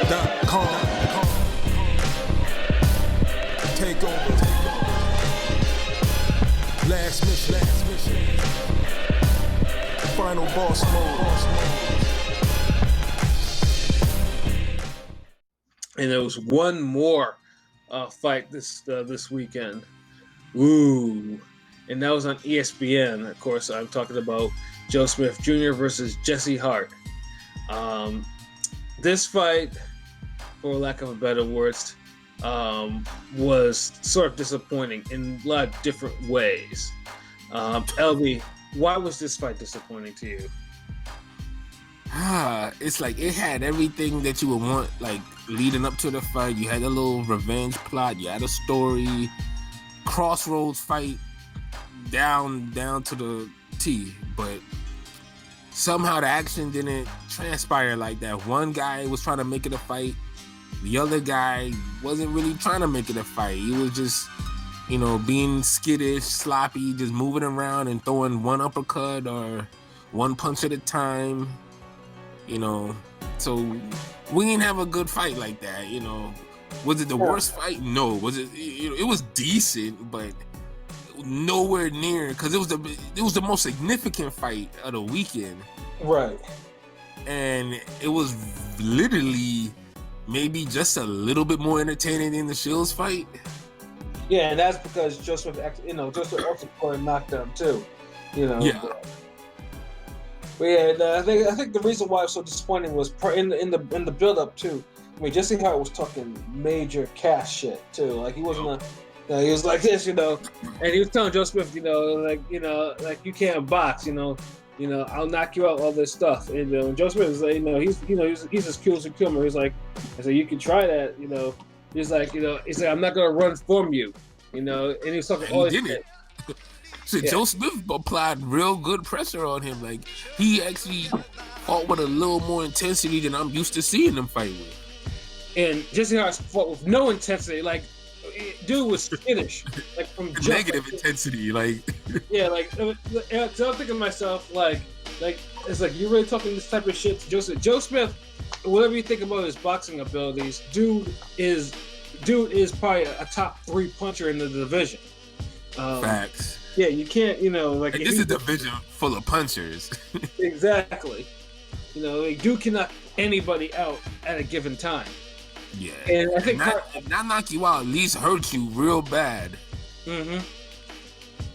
Shutterworth.com. Take over. Last mission. Final boss mode. And there was one more fight this weekend. Ooh. And that was on ESPN. Of course, I'm talking about Joe Smith Jr. versus Jesse Hart. This fight, for lack of a better words, was sort of disappointing in a lot of different ways. LB, why was this fight disappointing to you? It's like it had everything that you would want, like leading up to the fight. You had a little revenge plot, you had a story, crossroads fight down to the T, but somehow the action didn't transpire like that. One guy was trying to make it a fight, the other guy wasn't really trying to make it a fight. He was just, being skittish, sloppy, just moving around and throwing one uppercut or one punch at a time. So we didn't have a good fight like that. Was it the worst fight? No. Was it? It was decent, but nowhere near, because it was the most significant fight of the weekend. Right. And it was literally maybe just a little bit more entertaining than the Shields fight. Yeah, and that's because Joseph, Joseph also scored a knockdown too. Yeah. But yeah, I think the reason why it was so disappointing was in the build up too. I mean, Jesse Hart was talking major cash shit too. Like he wasn't he was like this, and he was telling Joe Smith, like you can't box, I'll knock you out, all this stuff. And Joe Smith is like, he's as cool as a cucumber. He's like, I said, you can try that, He's like, I'm not gonna run from you, and he was talking all this shit. So yeah. Joe Smith applied real good pressure on him. Like he actually fought with a little more intensity than I'm used to seeing him fight with. And Jesse Hart fought with no intensity. Like, dude was skittish, like from negative intensity. Like, yeah, like so I'm thinking to myself, like it's like you're really talking this type of shit to Joe Smith. Joe Smith, whatever you think about his boxing abilities, dude is probably a top 3 puncher in the division. Facts. Yeah, you can't, like this is a division full of punchers. Exactly. Dude can knock anybody out at a given time. Yeah, and I think not knock you out, at least hurt you real bad. Mm-hmm.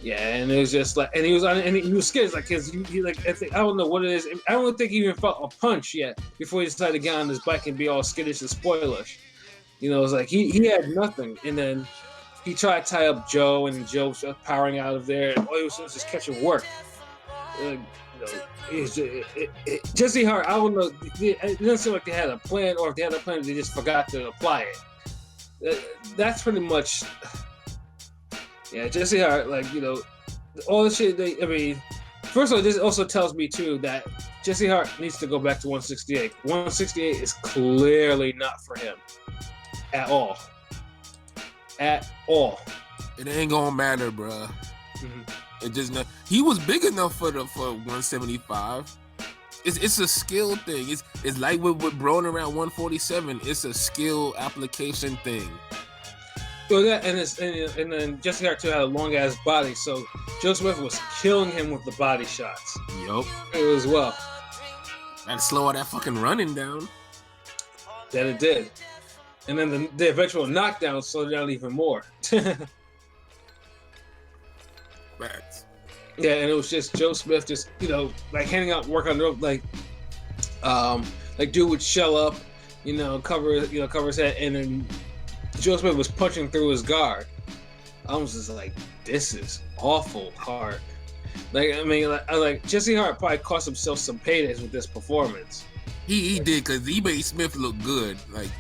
Yeah, and it was just like, and he was scared, like, cause he like, I don't know what it is. I don't think he even felt a punch yet before he decided to get on his bike and be all skittish and spoilish. It was like he had nothing, and then he tried to tie up Joe, and Joe was powering out of there, and all he was doing was just catching work. Jesse Hart, I don't know. It doesn't seem like they had a plan, or if they had a plan, they just forgot to apply it. That's pretty much. Yeah, Jesse Hart, like all the shit. First of all, this also tells me too that Jesse Hart needs to go back to 168. 168 is clearly not for him at all. At all. It ain't gonna matter, bruh. Mm-hmm. It just not. He was big enough for 175. It's a skill thing. It's like with Brown around 147. It's a skill application thing. So that and then Jesse Hart too had a long ass body, so Joe Smith was killing him with the body shots. Yup. As well. That'd slow all that fucking running down. That it did. And then the eventual knockdown slowed down even more. Facts. Yeah, and it was just Joe Smith just, like handing out work on the rope, like dude would shell up, cover his head, and then Joe Smith was punching through his guard. I was just like, this is awful hard. Like Jesse Hart probably cost himself some paydays with this performance. He did, because he made Smith look good. Like,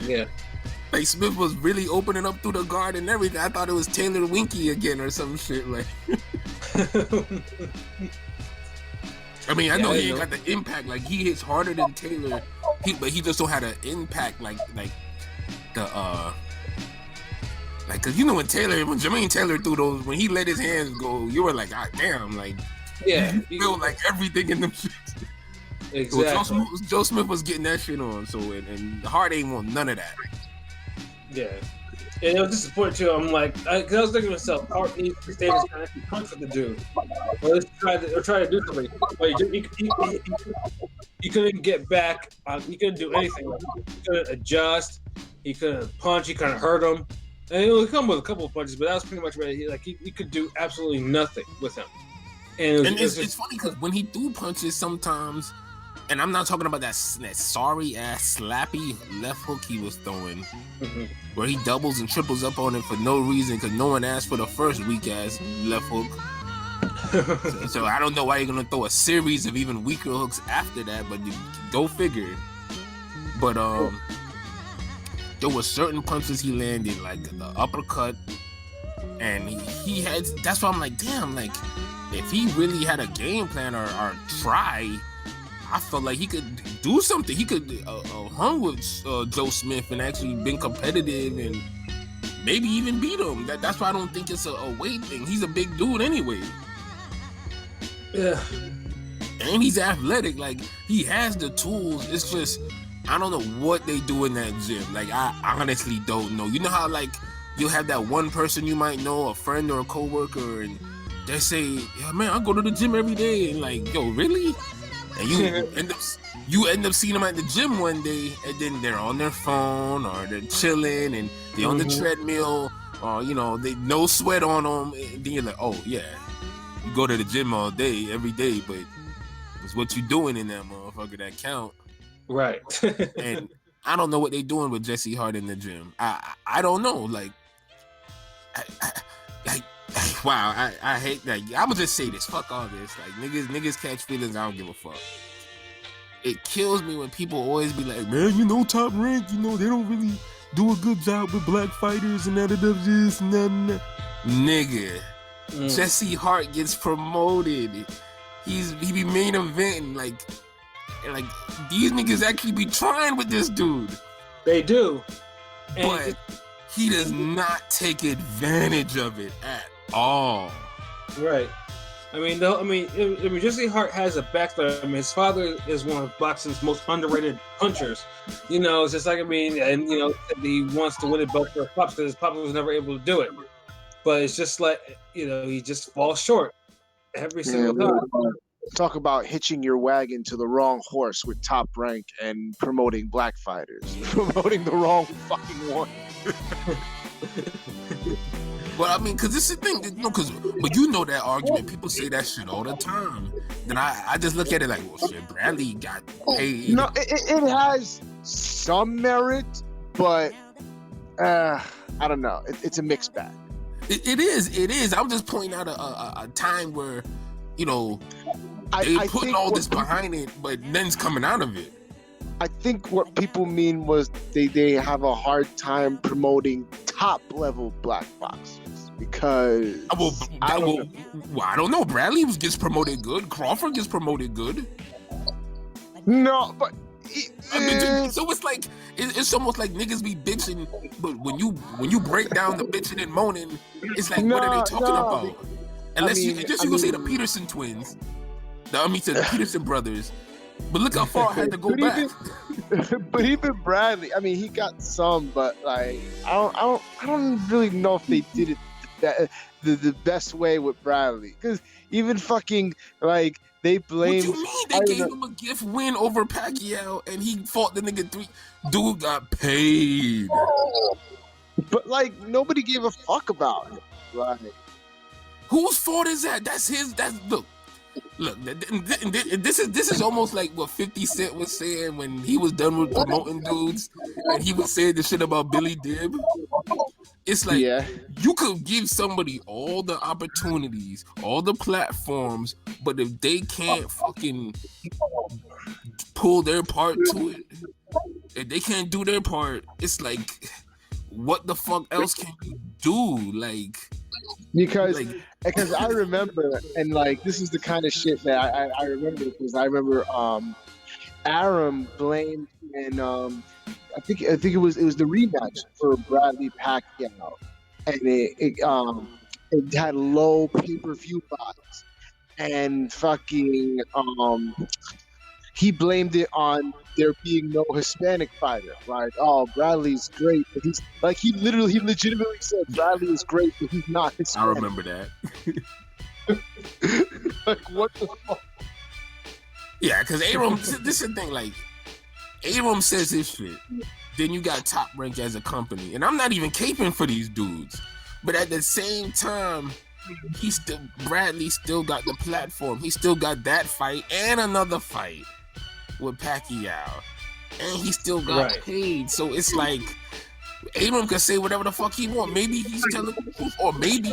yeah. Like Smith was really opening up through the guard and everything. I thought it was Taylor Winky again or some shit. Like, I know he ain't got the impact. Like he hits harder than Taylor, but he just don't have an impact like the like, cause when Jermaine Taylor threw those, when he let his hands go, you were like, God damn, like, yeah, you feel like everything in them shit. Exactly. Well, Joe Smith was getting that shit on, so and Hart ain't want none of that. Yeah. And it was disappointing too. I'm like, because I was thinking to myself, Hart needs to stay this kind of punch with the dude, or let's try to do something. But he couldn't get back. He couldn't do anything. He couldn't adjust. He couldn't punch. He couldn't hurt him. And he would come with a couple of punches, but that was pretty much where he could do absolutely nothing with him. And it's funny because when he threw punches sometimes, and I'm not talking about that sorry ass slappy left hook he was throwing, where he doubles and triples up on it for no reason because no one asked for the first weak ass left hook. so I don't know why you're gonna throw a series of even weaker hooks after that, but go figure. But there were certain punches he landed, like the uppercut, and he had. That's why I'm like, damn, like if he really had a game plan or try, I felt like he could do something. He could hung with Joe Smith and actually been competitive and maybe even beat him. That's why I don't think it's a weight thing. He's a big dude anyway. Yeah. And he's athletic. Like, he has the tools. It's just, I don't know what they do in that gym. Like, I honestly don't know. You know how, like, you'll have that one person you might know, a friend or a coworker, and they say, yeah, man, I go to the gym every day. And like, yo, really? And you end up seeing them at the gym one day, and then they're on their phone or they're chilling and they're on the treadmill, or they no sweat on them. And then you're like, oh yeah, you go to the gym all day, every day, but it's what you doing in that motherfucker that count. Right. And I don't know what they doing with Jesse Hart in the gym. I don't know. Like, wow, I hate that. I'ma just say this. Fuck all this. Like, niggas catch feelings. I don't give a fuck. It kills me when people always be like, man, Top Rank, they don't really do a good job with black fighters and that this and that. Nigga, Jesse Hart gets promoted. He be main eventing. Like these niggas actually be trying with this dude. They do. But he does not take advantage of it at all. Right. I mean, Jesse Hart has a backstory. I mean, his father is one of boxing's most underrated punchers. It's just like, he wants to win a belt for his pops because his pop was never able to do it. But it's just like, he just falls short every single time. Talk about hitching your wagon to the wrong horse with Top Rank and promoting black fighters. Promoting the wrong fucking one. Well, I mean, because this is the thing, but that argument. People say that shit all the time. Then I just look at it like, well, shit, Bradley got paid. No, it has some merit, but I don't know. It's a mixed bag. It is. I'm just pointing out a time where, they putting all this behind it, but then's coming out of it. I think what people mean was they have a hard time promoting top level black boxers because I don't know. Bradley gets promoted good. Crawford gets promoted good. No, but so it's like it's almost like niggas be bitching, but when you break down the bitching and moaning, it's like, what are they talking about? Unless you gonna say the Peterson twins, the Peterson brothers. But look how far I had to go back. But even Bradley, I mean, he got some, but like I don't really know if they did it the best way with Bradley, because even fucking like they blamed. What you mean? They gave him a gift win over Pacquiao, and he fought the nigga 3. Dude got paid. But like nobody gave a fuck about it. Like, whose fault is that? That's his. Look, this is almost like what 50 Cent was saying when he was done with promoting dudes, and he was saying the shit about Billy Dib. It's like, you could give somebody all the opportunities, all the platforms, but if they can't fucking pull their part to it, if they can't do their part, it's like, what the fuck else can you do? Like, because I remember, and like this is the kind of shit that I remember, because I remember Aram blamed, and I think it was the rematch for Bradley Pacquiao, and it had low pay-per-view buys, and fucking he blamed it on there being no Hispanic fighter. Like, oh, Bradley's great, but he legitimately said Bradley is great, but he's not I Hispanic. remember that. Like, what the fuck? Yeah, because Aram, this is the thing, like, Aram says this shit. Then you got Top Rank as a company. And I'm not even caping for these dudes. But at the same time, Bradley still got the platform. He still got that fight and another fight with Pacquiao. And he still got paid. So it's like, Aram could say whatever the fuck he want. Maybe he's telling the truth, or maybe,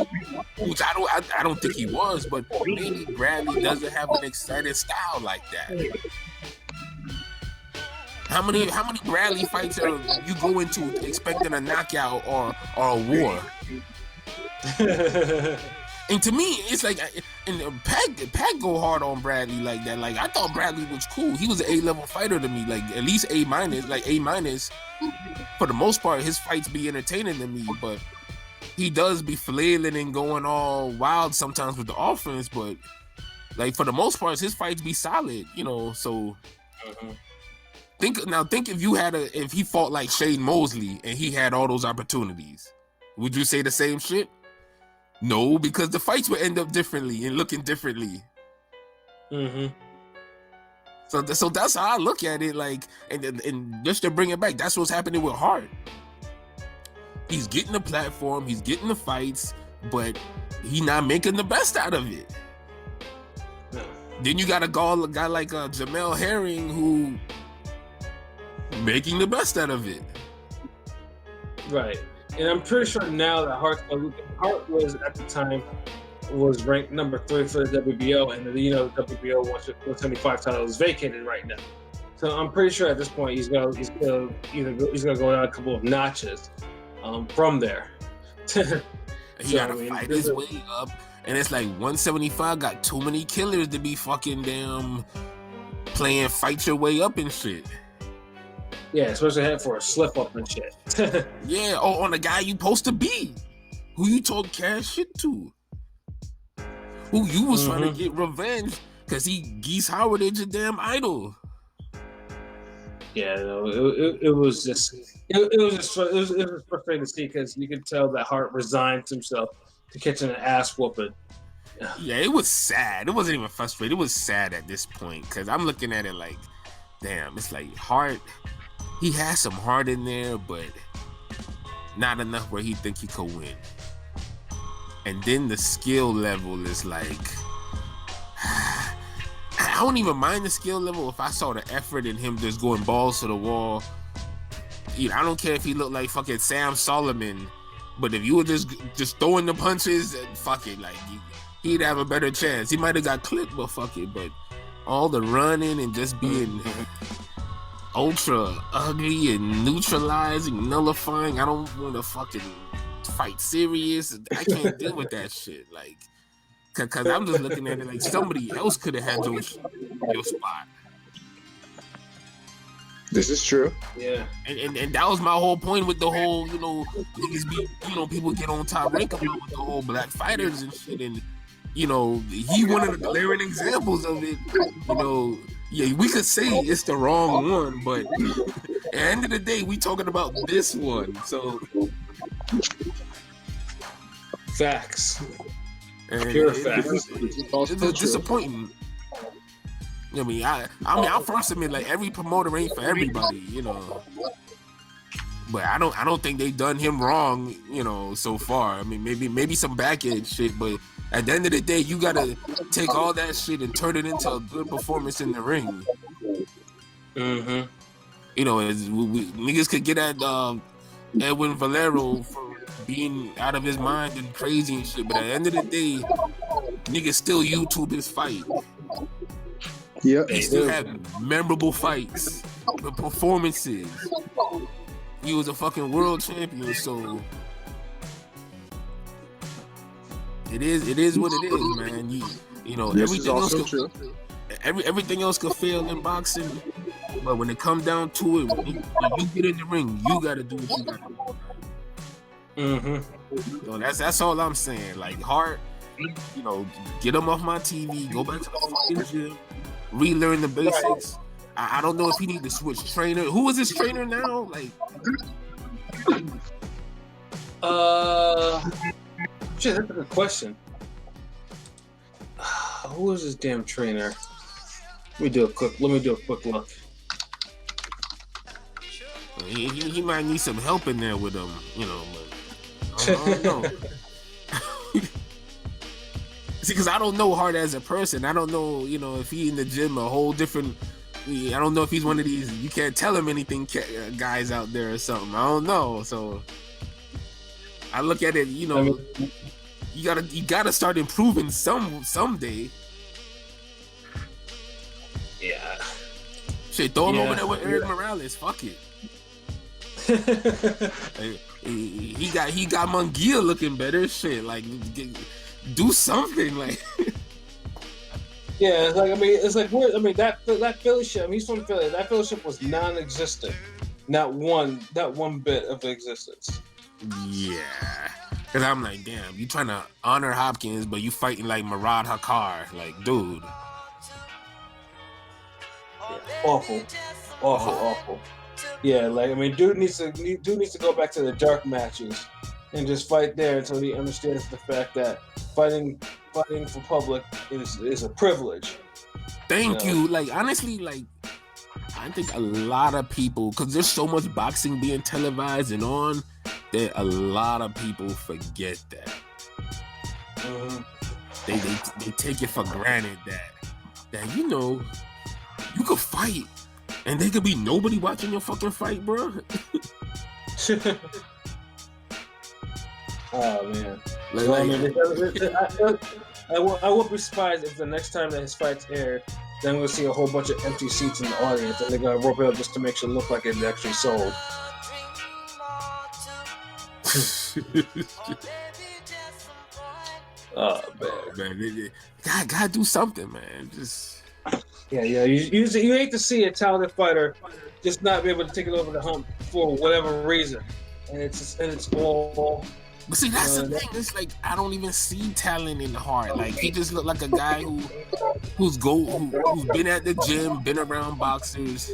which I don't think he was, but maybe Bradley doesn't have an excited style like that. How many Bradley fights are you go into expecting a knockout or a war? And to me, it's like, and Pat go hard on Bradley like that. Like, I thought Bradley was cool. He was an A-level fighter to me, like at least A-, like A-. For the most part, his fights be entertaining to me, but he does be flailing and going all wild sometimes with the offense. But like for the most part, his fights be solid, you know. So think if he fought like Shane Mosley and he had all those opportunities, would you say the same shit? No, because the fights would end up differently and looking differently. So that's how I look at it. Like, and just to bring it back, that's what's happening with Hart. He's getting the platform, he's getting the fights, but he's not making the best out of it. Then you got a guy like Jamel Herring who making the best out of it. Right. And I'm pretty sure now that Hart was at the time was ranked number 3 for the WBO, and the WBO 175 title is vacated right now. So I'm pretty sure at this point he's gonna go down a couple of notches from there. He gotta fight his way up, and it's like 175 got too many killers to be fucking damn playing fight your way up and shit. Yeah, especially head for a slip up and shit. Yeah, on the guy you supposed to be, who you talk cash shit to, who you was trying to get revenge because he Geese Howard is your damn idol. Yeah, no, it was just frustrating to see because you could tell that Hart resigned himself to catching an ass whooping. Yeah, it was sad. It wasn't even frustrating. It was sad at this point because I'm looking at it like, damn, it's like Hart. He has some heart in there, but not enough where he think he could win. And then the skill level is like, I don't even mind the skill level if I saw the effort in him just going balls to the wall. You know, I don't care if he looked like fucking Sam Solomon, but if you were just throwing the punches, fuck it, like he'd have a better chance. He might have got clipped, but fuck it. But all the running and just being ultra ugly and neutralizing, nullifying. I don't want to fucking fight serious. I can't deal with that shit. Like, cause I'm just looking at it like somebody else could have had your spot. This is true. Yeah. And that was my whole point with the whole, niggas be, people get on Top Rank about with the whole black fighters and shit. And, he one of the glaring examples of it, Yeah, we could say it's the wrong one, but at the end of the day, we talking about this one. So facts. Pure facts. It's disappointing. I mean, I'll first admit, like, every promoter ain't for everybody, But I don't think they've done him wrong, so far. I mean, maybe some back end shit, but at the end of the day, you gotta take all that shit and turn it into a good performance in the ring. Niggas could get at Edwin Valero for being out of his mind and crazy and shit, but at the end of the day, niggas still YouTube his fight. Yep. He still have memorable fights, the performances. He was a fucking world champion, so it is what it is, man. Everything else everything else could fail in boxing, but when it comes down to it, when you get in the ring, you gotta do what you gotta do. So that's all I'm saying. Like, Hart, get him off my TV, go back to the fucking gym, relearn the basics, I don't know if he need to switch trainer. Who is his trainer now? Like, shit, that's a good question. Who is his damn trainer? Let me do a quick look. he might need some help in there with him, you know. But I don't know. See, because I don't know Hart as a person. I don't know, you know, if he in the gym a whole different. I don't know if he's one of these you can't tell him anything guys out there or something. I don't know. So I look at it, you know, you gotta start improving someday. Yeah. Shit, throw him over there with Eric Morales. Fuck it. he got Munguia looking better. Shit, like do something like. Yeah, it's like weird. I mean, that fellowship. He's from Philly. That fellowship was non-existent. Not one bit of existence. Yeah, because I'm like, damn, you trying to honor Hopkins, but you fighting like Murad Hakar, like, dude. Yeah, awful. Yeah, like I mean, dude needs to go back to the dark matches and just fight there until he understands the fact that fighting for public is a privilege. Thank you. Like honestly, like I think a lot of people, because there's so much boxing being televised and on, that a lot of people forget that. Mm-hmm. They take it for granted that you know you could fight and there could be nobody watching your fucking fight, bro. Oh man. I won't be surprised if the next time that his fights air, then we'll see a whole bunch of empty seats in the audience, and they're gonna rope it up just to make sure it look like it's actually sold. Oh man, gotta do something, man. Just yeah. You hate to see a talented fighter just not be able to take it over the hump for whatever reason, and it's all. But see, that's the thing. It's like I don't even see talent in Hart. Like he just looked like a guy who's been at the gym, been around boxers,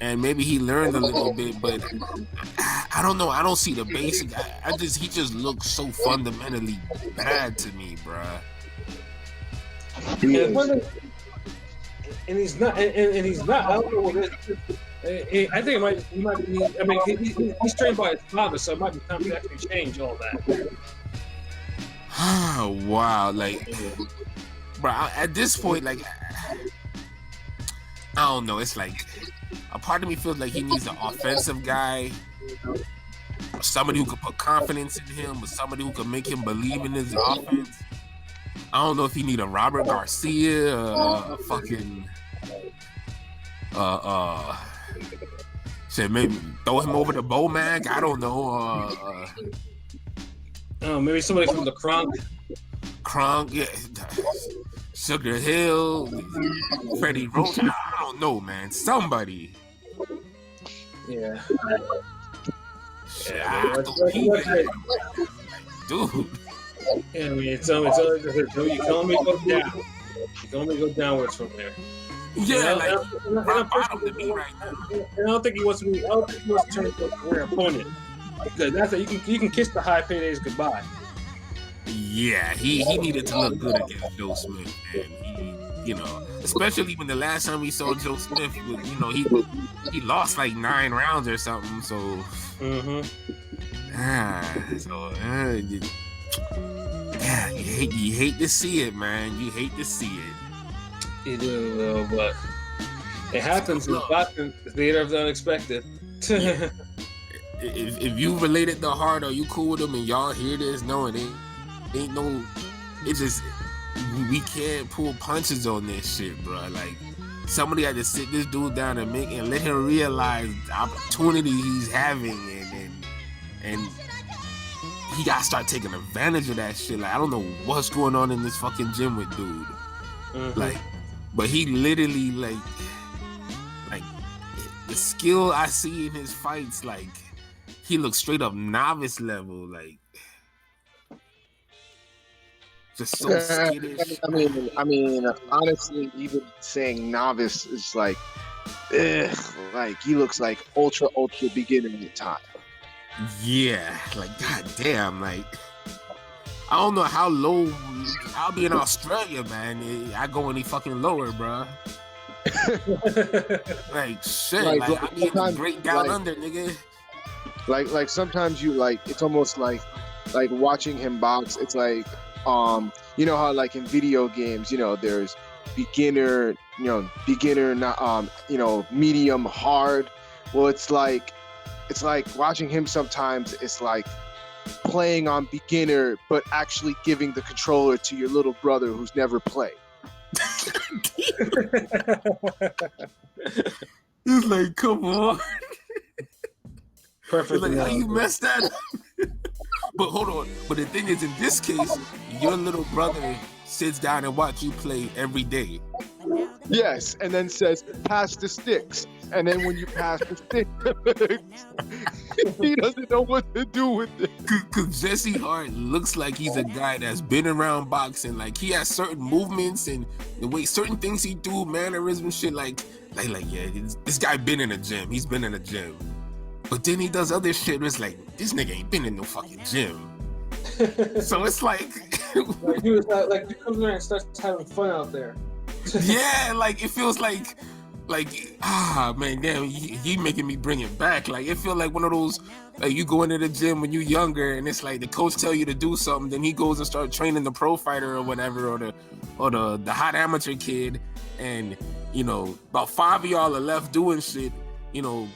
and maybe he learned a little bit. But I don't know. I don't see the basic. He just looks so fundamentally bad to me, bruh. And he's not. And he's not. I don't know what it is. I think he might be. I mean, he's trained by his father, so it might be time to actually change all that. Oh wow! Like, bro, at this point, like, I don't know. It's like a part of me feels like he needs an offensive guy, or somebody who could put confidence in him, or somebody who could make him believe in his offense. I don't know if he need a Robert Garcia, a fucking, shit, maybe throw him over to Bomac. I don't know. Oh, maybe somebody from the Kronk, yeah. Sugar Hill, Freddie Roach. I don't know, man. Somebody. Yeah. Dude. Yeah, I mean, it's you can only go down. You can only go downwards from there. Yeah, rock bottom to me right now. I don't think he wants to be. I don't think he wants to turn into a career opponent, because that's you can kiss the high paydays goodbye. Yeah, he needed to look good against Joe Smith, and he, you know, especially when the last time we saw Joe Smith, you know, he lost like 9 rounds or something. So, yeah, you hate to see it, man. You hate to see it. You do, but it happens in boxing, the theater of the unexpected. Yeah. If you related to Hart or you cool with him and y'all hear this, no, it ain't no. It's just we can't pull punches on this shit, bro. Like somebody had to sit this dude down and let him realize the opportunity he's having, and he gotta start taking advantage of that shit. Like I don't know what's going on in this fucking gym with dude. Like, but he literally like the skill I see in his fights, like he looks straight up novice level. Like just so skittish. I mean, honestly, even saying novice is like, like he looks like ultra beginner at time. Yeah, like goddamn, like I don't know how low I'll be in Australia, man. I go any fucking lower, bro. Like shit, like I be in the great down under, nigga. Like sometimes you like it's almost like watching him box. It's like you know how like in video games, you know, there's beginner, not medium, hard. Well, it's like watching him sometimes. It's like playing on beginner, but actually giving the controller to your little brother who's never played. He's like, come on. Perfect. Like, how you messed that up? But hold on. But the thing is, in this case, your little brother sits down and watch you play every day. Yes, and then says, pass the sticks. And then when you pass the sticks, he doesn't know what to do with it. Because Jesse Hart looks like he's a guy that's been around boxing. Like, he has certain movements and the way certain things he do, mannerisms, shit. Like yeah, this guy been in a gym. He's been in a gym. But then he does other shit where it's like, this nigga ain't been in no fucking gym. So it's like... like he was like, he comes there and starts having fun out there. Yeah, like, it feels like, man, damn, he making me bring it back. Like, it feel like one of those, like, you go into the gym when you younger, and it's like the coach tell you to do something, then he goes and start training the pro fighter or whatever, or the hot amateur kid, and, you know, about 5 of y'all are left doing shit, you know,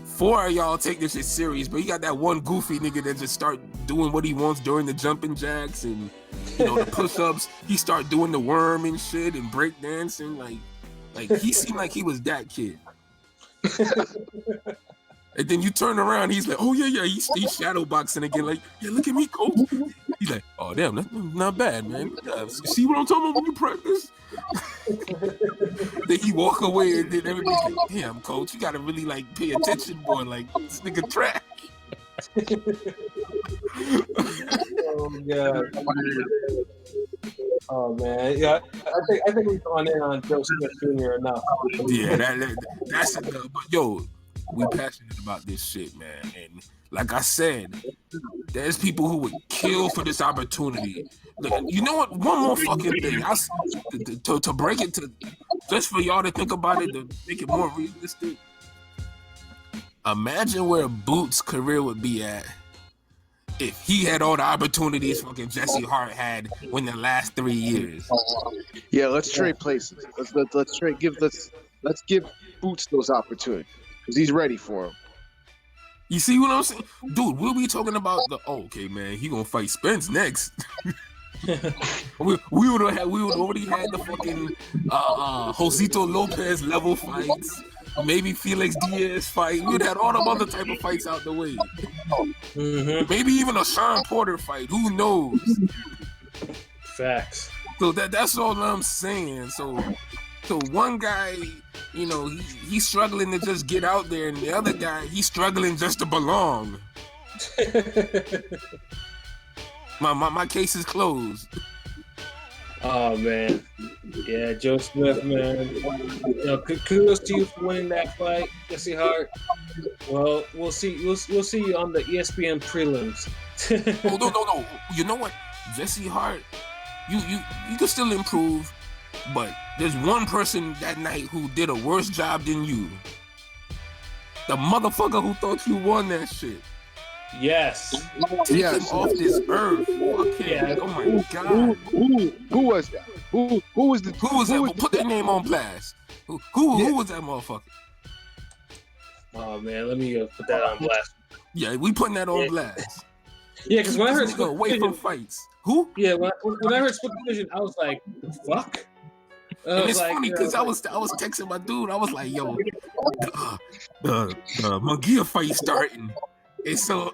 4 of y'all take this shit serious, but you got that one goofy nigga that just start doing what he wants during the jumping jacks and, you know, the push-ups. He start doing the worm and shit and break dancing. Like he seemed like he was that kid. And then you turn around, he's like, oh yeah, he's shadow boxing again. Like, yeah, look at me, coach. He's like, oh damn, that's not bad, man. Yeah, see what I'm talking about when you practice? Then he walk away and then everybody's like, damn, coach, you gotta really like pay attention, boy. Like, this nigga trash. Oh god. Oh man, yeah. I think we've gone in on Joe Smith Jr. enough. Yeah, that's enough. But yo, we passionate about this shit, man. And like I said, there's people who would kill for this opportunity. Look, you know what? One more fucking thing. To break it to, just for y'all to think about it, to make it more realistic. Imagine where Boots' career would be at if he had all the opportunities fucking Jesse Hart had in the last 3 years. Yeah, let's trade places. Let's give Boots those opportunities because he's ready for them. You see what I'm saying? Dude, we'll be talking about okay, man, he gonna fight Spence next. we would already had the fucking Josito Lopez level fights, maybe Felix Diaz fight. We'd had all them other type of fights out the way. Mm-hmm. Maybe even a Sean Porter fight. Who knows? Facts. So that's all I'm saying. So one guy, you know, he's struggling to just get out there, and the other guy, he's struggling just to belong. My case is closed. Oh man, yeah, Joe Smith, man. You know, kudos to you for winning that fight, Jesse Hart. Well, we'll see you on the ESPN prelims. Oh no! You know what, Jesse Hart, you can still improve, but there's one person that night who did a worse job than you. The motherfucker who thought you won that shit. Yes. Take him off this earth. Fuck him. Yeah. Oh my god. Who was that? Who was that? Put that name on blast. Who was that motherfucker? Oh man, let me put that on blast. Yeah, we putting that on blast. Yeah, because when I heard split away from fights. Who? Yeah, when I heard split division, I was like, the fuck? And it's funny because I was texting my dude. I was like, yo, the Munguia fight starting. And so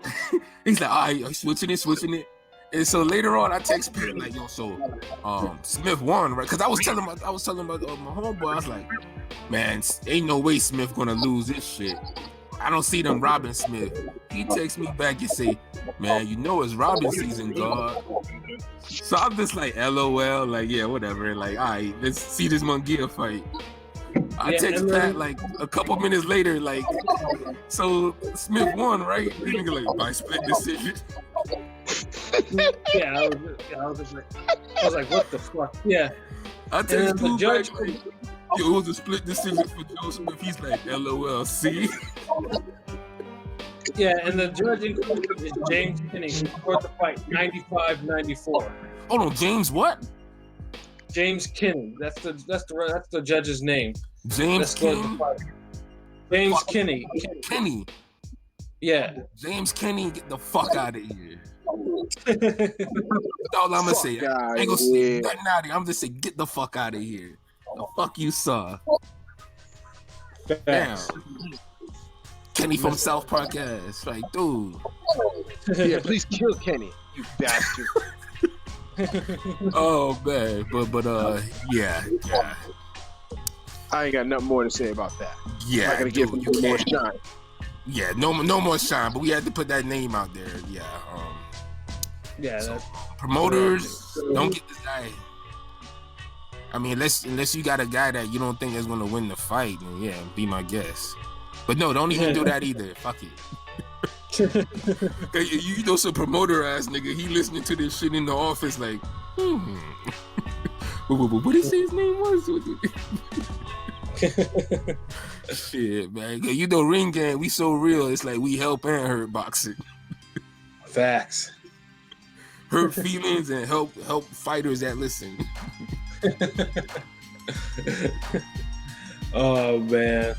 he's like, all right, switching it. And so later on, I text Pat like, yo, so Smith won, right? Because I was telling my homeboy, I was like, man, ain't no way Smith gonna lose this shit. I don't see them Robin Smith. He texts me back and say, man, you know it's Robin season, God. So I'm just like, LOL, like, yeah, whatever. Like, all right, let's see this Mungia fight. I text Pat like a couple minutes later, like, so Smith won, right? The nigga like, by split decision. I was like, what the fuck? Yeah. I text the judge back, like, yo, it was a split decision for Joe Smith. He's like, LOL, see? Yeah, and the judge included is James Kinney, who scored the fight 95-94. Hold on, James what? James Kinney. That's the judge's name. James Kinney. James Kinney. Kenny. Yeah. James Kinney, get the fuck out of here. That's all I'm gonna say. I ain't gonna say nothing out of here. I'm just saying, get the fuck out of here. The fuck you saw. Damn. Kenny from South Park ass. Like, dude. Yeah, please kill Kenny, you bastard. Oh man, but yeah. I ain't got nothing more to say about that. Yeah, I'm not gonna give him more shine. Yeah, no more shine, but we had to put that name out there. Yeah. So, promoters, don't get this guy. I mean, unless you got a guy that you don't think is gonna win the fight, then yeah, be my guest. But no, don't even do that either. Fuck it. You know, some promoter ass nigga, he listening to this shit in the office like, what did he say his name was? Shit, man. You know, Ring Gang, we so real. It's like we help and hurt boxing. Facts. Hurt feelings and help fighters that listen. Oh man.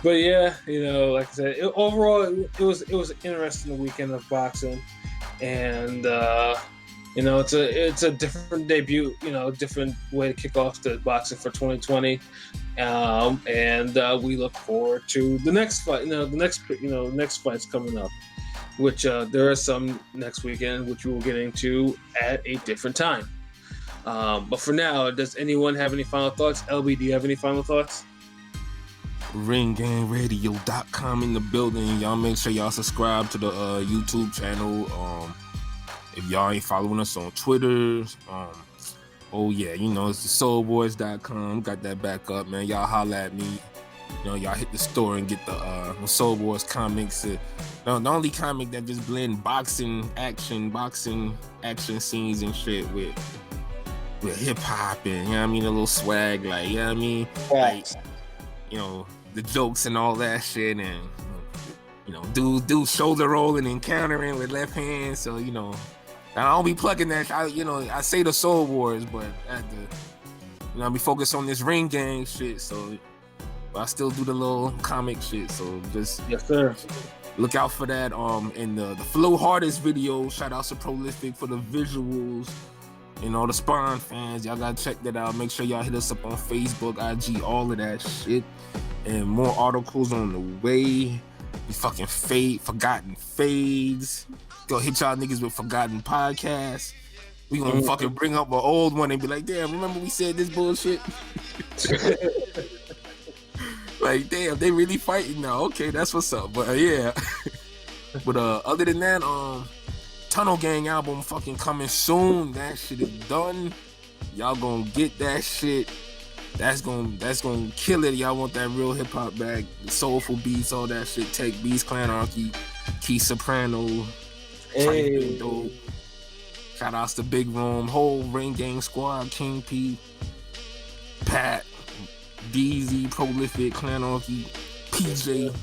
But yeah, you know, like I said, overall it was an interesting weekend of boxing, and you know, it's a different debut, you know, different way to kick off the boxing for 2020, and we look forward to the next fight. You know, the next fight's coming up, which there are some next weekend, which we will get into at a different time. But for now, does anyone have any final thoughts? LB, do you have any final thoughts? RingGangRadio.com in the building. Y'all make sure y'all subscribe to the YouTube channel. If y'all ain't following us on Twitter, oh yeah, you know, it's the soulboys.com. Got that back up, man. Y'all holla at me. You know, y'all hit the store and get the Soul Boys comics. The only comic that just blend boxing action scenes and shit with hip hop and, you know what I mean, a little swag, like, you know what I mean? Like, you know, the jokes and all that shit, and, you know, do shoulder rolling and countering with left hand. So, you know, I don't be plugging that. I say the Soul Wars, but I be focused on this Ring Gang shit. So I still do the little comic shit. So just yes, sir. Look out for that. In the Flow Hardest video. Shout out to Prolific for the visuals. And all the Spawn fans, y'all gotta check that out. Make sure y'all hit us up on Facebook, IG, all of that shit. And more articles on the way. We fucking Forgotten Fades. Go hit y'all niggas with Forgotten Podcasts. We gonna fucking bring up an old one and be like, damn, remember we said this bullshit? Like, damn, they really fighting now. Okay, that's what's up. But yeah. But other than that, Tunnel Gang album fucking coming soon. That shit is done. Y'all gonna get that shit. That's gonna kill it. Y'all want that real hip hop back, the soulful beats, all that shit. Tech Beats, Clanarchy, Key Soprano, hey. Dope. Shout outs to Big Room, whole Ring Gang squad, King P, Pat, DZ, Prolific, Clanarchy, PJ.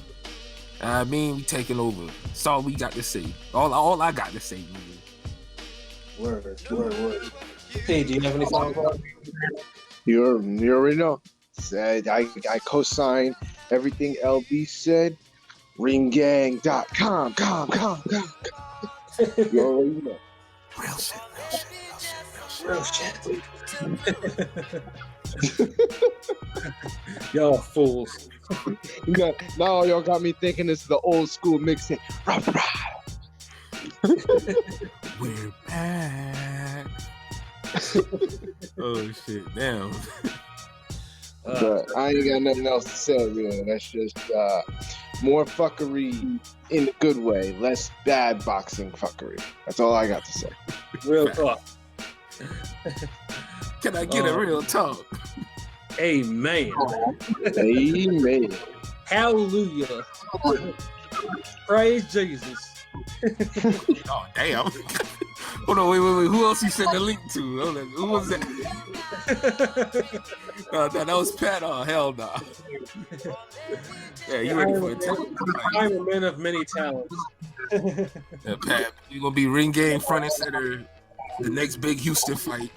I mean, we taking over. That's all we got to say. All I got to say, nigga. Word. Hey, do you have any final thoughts? You already know. I co-sign everything LB said. Ringgang.com. You already know. Real shit. Y'all fools. Now y'all got me thinking it's the old school mixing. We're back. Oh shit, damn. But I ain't got nothing else to say, man. That's just More fuckery in a good way, less bad boxing fuckery. That's all I got to say. Real talk. Can I get a real talk? Amen. Amen. Hallelujah. Praise Jesus. Oh damn! Hold on, wait. Who else you sent the link to? Hold on. Who was that? That was Pat. Oh hell no! Yeah, you ready for it? I'm a man of many talents. Yeah, Pat, you gonna be ring game front and center. The next big Houston fight.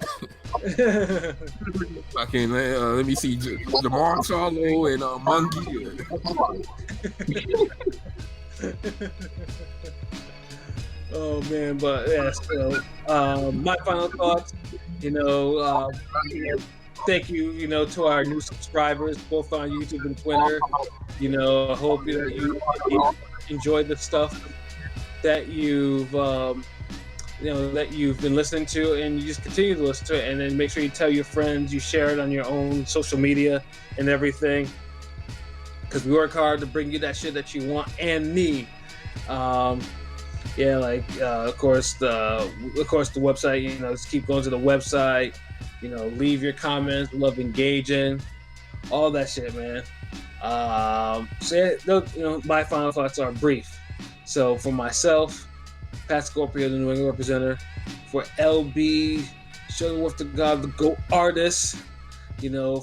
Fucking let me see, Jamar Charlo and Mungie. Oh man, but yeah. So my final thoughts. Thank you. To our new subscribers, both on YouTube and Twitter. I hope that you enjoyed the stuff that you've that you've been listening to, and you just continue to listen to it, and then make sure you tell your friends, you share it on your own social media and everything, because we work hard to bring you that shit that you want and need. Of course the website, just keep going to the website, leave your comments. We love engaging, all that shit, man. My final thoughts are brief. So for myself, Patscorpio, the New England representative, for LB, Shutterworth da Gawd, the GOAT artist,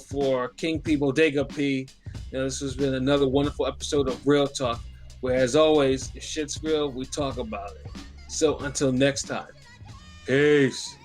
for King P, Bodega P, this has been another wonderful episode of Real Talk, where, as always, if shit's real, we talk about it. So until next time, peace.